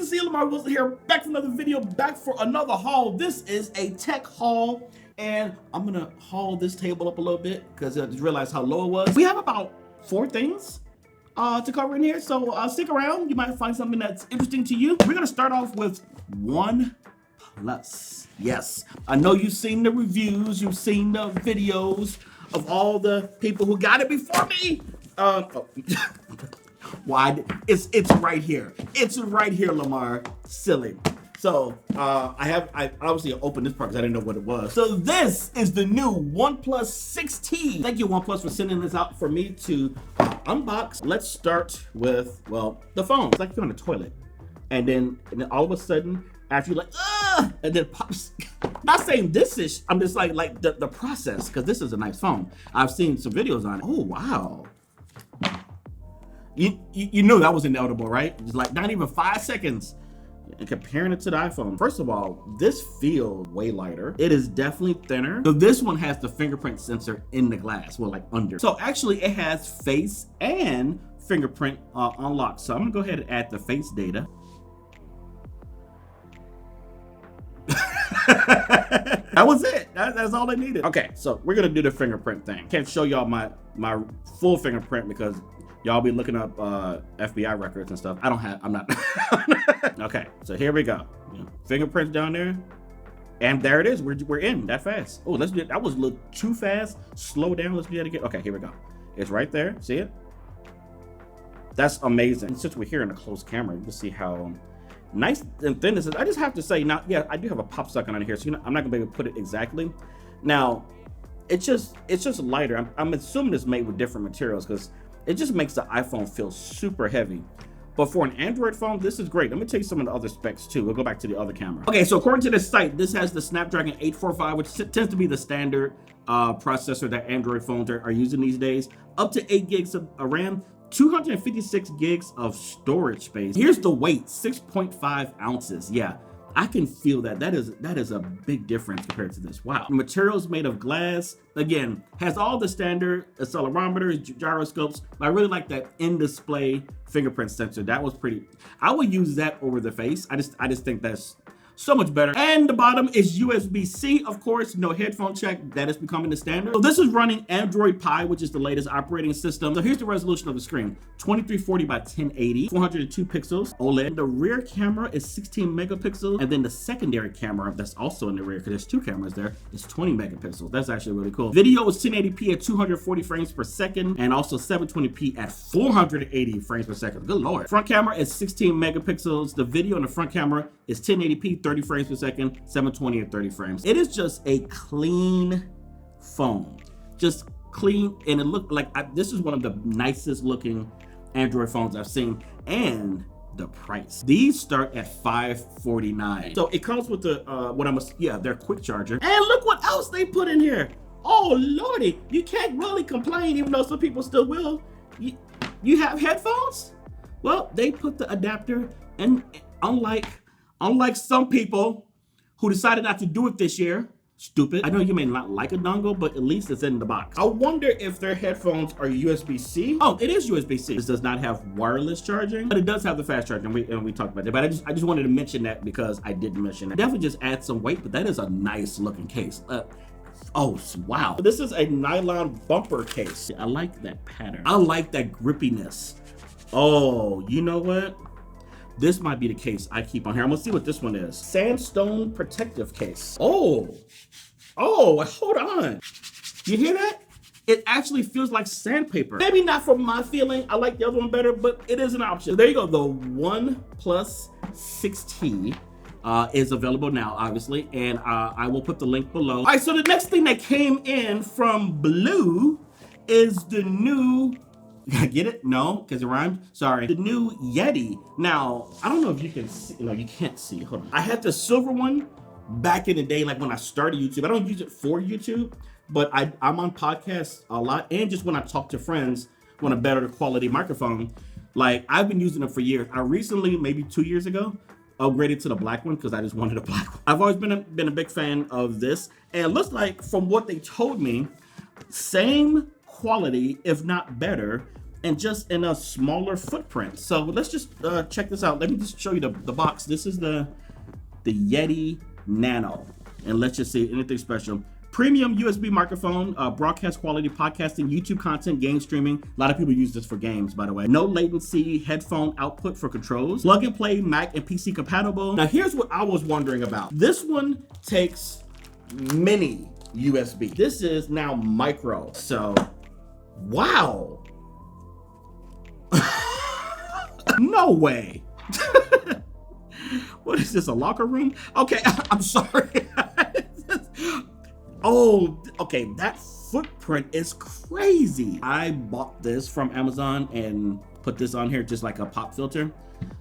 see Lamarr Wilson here, back for another video, back for another haul. This is a tech haul, and I'm gonna haul this table up a little bit because I just realized how low it was. We have about 4 things to cover in here, so stick around. You might find something that's interesting to you. We're gonna start off with OnePlus. Yes, I know you've seen the reviews, you've seen the videos of all the people who got it before me. Why? It's right here. It's right here, Lamarr. Silly. So I obviously opened this part because I didn't know what it was. So this is the new OnePlus 6T. Thank you, OnePlus, for sending this out for me to unbox. Let's start with, well, the phone. It's like you're on the toilet, and then all of a sudden, after you're like, ah, and then pops. Not saying this is. I'm just like the process, because this is a nice phone. I've seen some videos on it. Oh wow. You knew that was inevitable, right? Just like not even 5 seconds. And comparing it to the iPhone, first of all, this feels way lighter. It is definitely thinner. So this one has the fingerprint sensor in the glass, well, like under. So actually it has face and fingerprint unlocked. So I'm gonna go ahead and add the face data. That was it. That's all I needed. Okay, so we're gonna do the fingerprint thing. Can't show y'all my full fingerprint because y'all be looking up FBI records and stuff. I'm not. Okay, so here we go. Fingerprints down there. And there it is. We're in that fast. Oh, let's do it. That was a little too fast. Slow down. Let's do that again. Okay, here we go. It's right there. See it? That's amazing. And since we're here in a closed camera, you can see how nice and thin this is. I just have to say, now, yeah, I do have a pop socket on here, so I'm not gonna be able to put it exactly. Now, it's just lighter. I'm assuming it's made with different materials because it just makes the iPhone feel super heavy. But for an Android phone, this is great. Let me tell you some of the other specs too. We'll go back to the other camera. Okay, so according to this site, this has the Snapdragon 845, which tends to be the standard processor that Android phones are using these days. Up to 8 gigs of RAM, 256 gigs of storage space. Here's the weight, 6.5 ounces. Yeah, I can feel that. That is a big difference compared to this. Wow. Materials made of glass. Again, has all the standard accelerometers, gyroscopes. I really like that in-display fingerprint sensor. That was pretty. I would use that over the face. I just think that's so much better. And the bottom is USB-C, of course, no headphone jack. That is becoming the standard. So this is running Android Pie, which is the latest operating system. So here's the resolution of the screen, 2340 by 1080, 402 pixels, OLED. The rear camera is 16 megapixels, and then the secondary camera that's also in the rear, because there's 2 cameras there, is 20 megapixels. That's actually really cool. Video is 1080p at 240 frames per second, and also 720p at 480 frames per second. Good Lord. Front camera is 16 megapixels. The video in the front camera is 1080p, 30 frames per second, 720 at 30 frames. It is just a clean phone. Just clean, and it looked like this is one of the nicest looking Android phones I've seen. And the price. These start at $549. So it comes with the their quick charger. And look what else they put in here. Oh Lordy, you can't really complain, even though some people still will. You have headphones? Well, they put the adapter, and unlike some people who decided not to do it this year, stupid. I know you may not like a dongle, but at least it's in the box. I wonder if their headphones are USB-C. Oh, it is USB-C. This does not have wireless charging, but it does have the fast charging, and we talked about that. But I just wanted to mention that because I didn't mention that. Definitely just add some weight, but that is a nice looking case. Oh, wow. This is a nylon bumper case. I like that pattern. I like that grippiness. Oh, you know what? This might be the case I keep on here. I'm gonna see what this one is. Sandstone protective case. Oh, hold on. You hear that? It actually feels like sandpaper. Maybe not for my feeling. I like the other one better, but it is an option. So there you go. The OnePlus 6T is available now, obviously, and I will put the link below. All right, so the next thing that came in from Blue is the new, get it? No, because it rhymed. Sorry. The new Yeti. Now, I don't know if you can see. No, you can't see. Hold on. I had the silver one back in the day, like when I started YouTube. I don't use it for YouTube, but I'm on podcasts a lot, and just when I talk to friends, want a better quality microphone. Like, I've been using it for years. I recently, maybe 2 years ago, upgraded to the black one because I just wanted a black one. I've always been a big fan of this, and it looks like, from what they told me, same quality, if not better, and just in a smaller footprint. So let's just check this out. Let me just show you the box. This is the Yeti Nano, and let's just see anything special. Premium USB microphone, broadcast quality podcasting, YouTube content, game streaming. A lot of people use this for games, by the way. No latency, headphone output for controls. Plug and play, Mac and PC compatible. Now here's what I was wondering about. This one takes mini USB. This is now micro. So, wow. No way. What is this, a locker room? Okay, I'm sorry. Oh, okay, that footprint is crazy. I bought this from Amazon and put this on here just like a pop filter.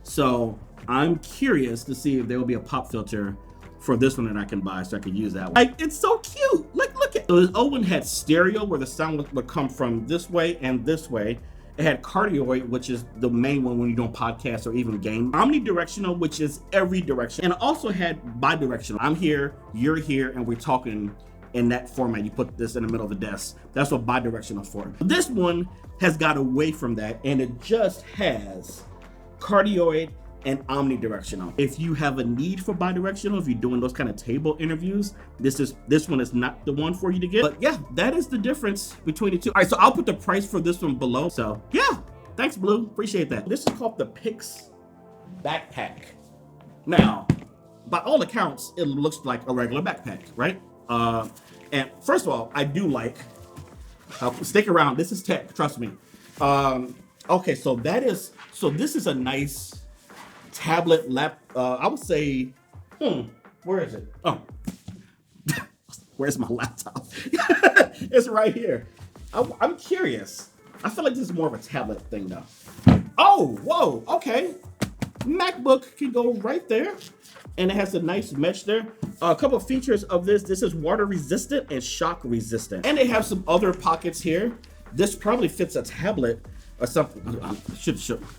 So I'm curious to see if there will be a pop filter for this one that I can buy so I can use that one. Like, it's so cute. Like, look at it. So this old one had stereo where the sound would come from this way and this way. It had cardioid, which is the main one when you don't podcast or even game. Omnidirectional, which is every direction. And it also had bidirectional. I'm here, you're here, and we're talking in that format. You put this in the middle of the desk. That's what bidirectional is for. This one has got away from that, and it just has cardioid and omnidirectional. If you have a need for bidirectional, if you're doing those kind of table interviews, this one is not the one for you to get. But yeah, that is the difference between the two. All right, so I'll put the price for this one below. So yeah, thanks Blue, appreciate that. This is called the Pix backpack. Now, by all accounts, it looks like a regular backpack, right? And first of all, I do like, stick around, this is tech, trust me. Okay, so this is a nice tablet lap, I would say, where is it? Oh, where's my laptop? It's right here. I'm curious. I feel like this is more of a tablet thing though. Oh, whoa, okay. MacBook can go right there. And it has a nice mesh there. A couple of features of this is water resistant and shock resistant. And they have some other pockets here. This probably fits a tablet or something.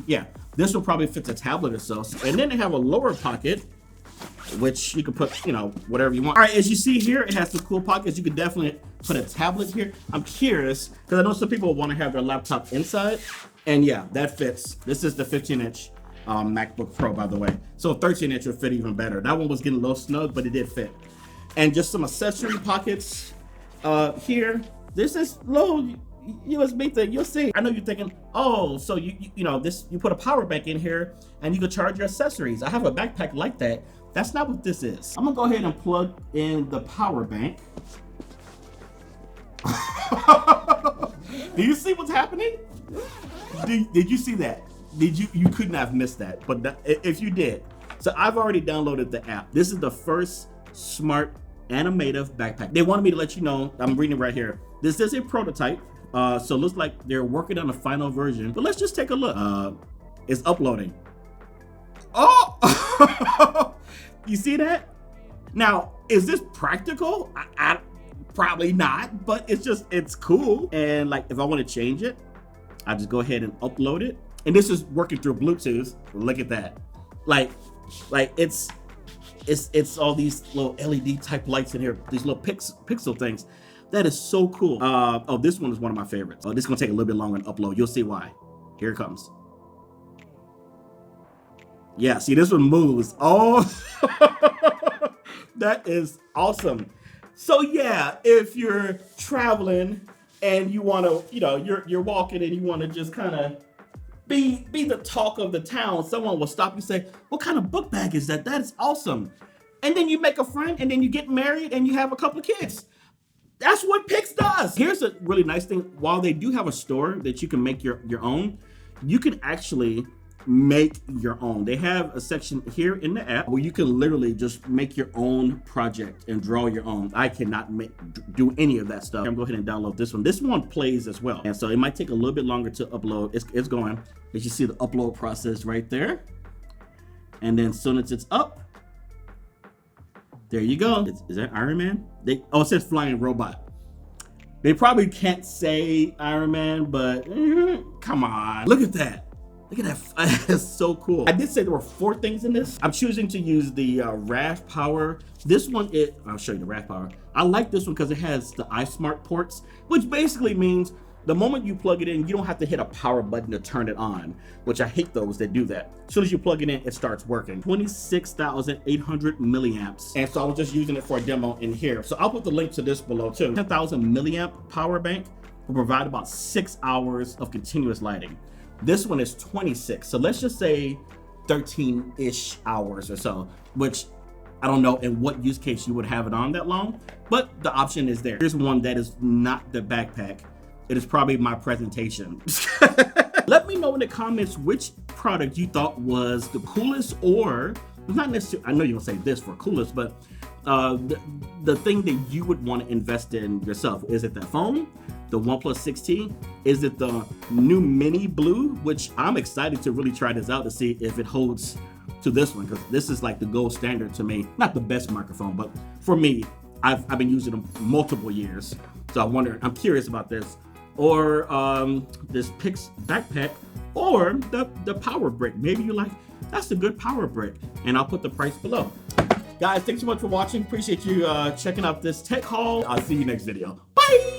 Yeah, this will probably fit a tablet or so. And then they have a lower pocket, which you can put, whatever you want. All right, as you see here, it has some cool pockets. You could definitely put a tablet here. I'm curious, because I know some people want to have their laptop inside. And yeah, that fits. This is the 15-inch. MacBook Pro, by the way. So 13-inch would fit even better. That one was getting a little snug, but it did fit. And just some accessory pockets here. This is little USB thing. You'll see. I know you're thinking, oh, so you put a power bank in here and you can charge your accessories. I have a backpack like that. That's not what this is. I'm gonna go ahead and plug in the power bank. Do you see what's happening? Did you see that? You couldn't have missed that, but if you did. So I've already downloaded the app. This is the first smart animative backpack. They wanted me to let you know, I'm reading it right here. This is a prototype, so it looks like they're working on a final version, but let's just take a look. It's uploading. Oh, you see that? Now, is this practical? I probably not, but it's cool. And like, if I want to change it, I just go ahead and upload it. And this is working through Bluetooth. Look at that. Like it's all these little LED type lights in here, these little pixel things. That is so cool. Oh, this one is one of my favorites. Oh, this is gonna take a little bit longer to upload. You'll see why. Here it comes. Yeah, see, this one moves. Oh, that is awesome. So yeah, if you're traveling and you wanna, you're walking and you wanna just kind of be the talk of the town, someone will stop you and say, what kind of book bag is that? That is awesome. And then you make a friend and then you get married and you have a couple of kids. That's what Pix does. Here's a really nice thing. While they do have a store that you can make your own, you can actually make your own. They have a section here in the app where you can literally just make your own project and draw your own. I cannot do any of that stuff. I'm gonna go ahead and download this one. This one plays as well. And so it might take a little bit longer to upload. It's going. As you see the upload process right there. And then as soon as it's up, there you go. Is that Iron Man? It says flying robot. They probably can't say Iron Man, but come on. Look at that. Look at that. That's so cool. I did say there were 4 things in this. I'm choosing to use the RAV power. This one, I'll show you the RAV power. I like this one because it has the iSmart ports, which basically means The moment you plug it in, you don't have to hit a power button to turn it on, which I hate those that do that. As soon as you plug it in, it starts working. 26,800 milliamps. And so I was just using it for a demo in here. So I'll put the link to this below too. 10,000 milliamp power bank will provide about 6 hours of continuous lighting. This one is 26. So let's just say 13-ish hours or so, which I don't know in what use case you would have it on that long, but the option is there. Here's one that is not the backpack. It is probably my presentation. Let me know in the comments which product you thought was the coolest, or not necessarily, I know you're gonna say this for coolest, but the thing that you would want to invest in yourself. Is it that phone, the OnePlus 6T? Is it the new Mini Blue, which I'm excited to really try this out to see if it holds to this one, because this is like the gold standard to me. Not the best microphone, but for me, I've been using them multiple years. So I'm curious about this. Or this Pix backpack, or the power brick. Maybe you're like, that's a good power brick, and I'll put the price below. Guys, thanks so much for watching. Appreciate you checking out this tech haul. I'll see you next video. Bye!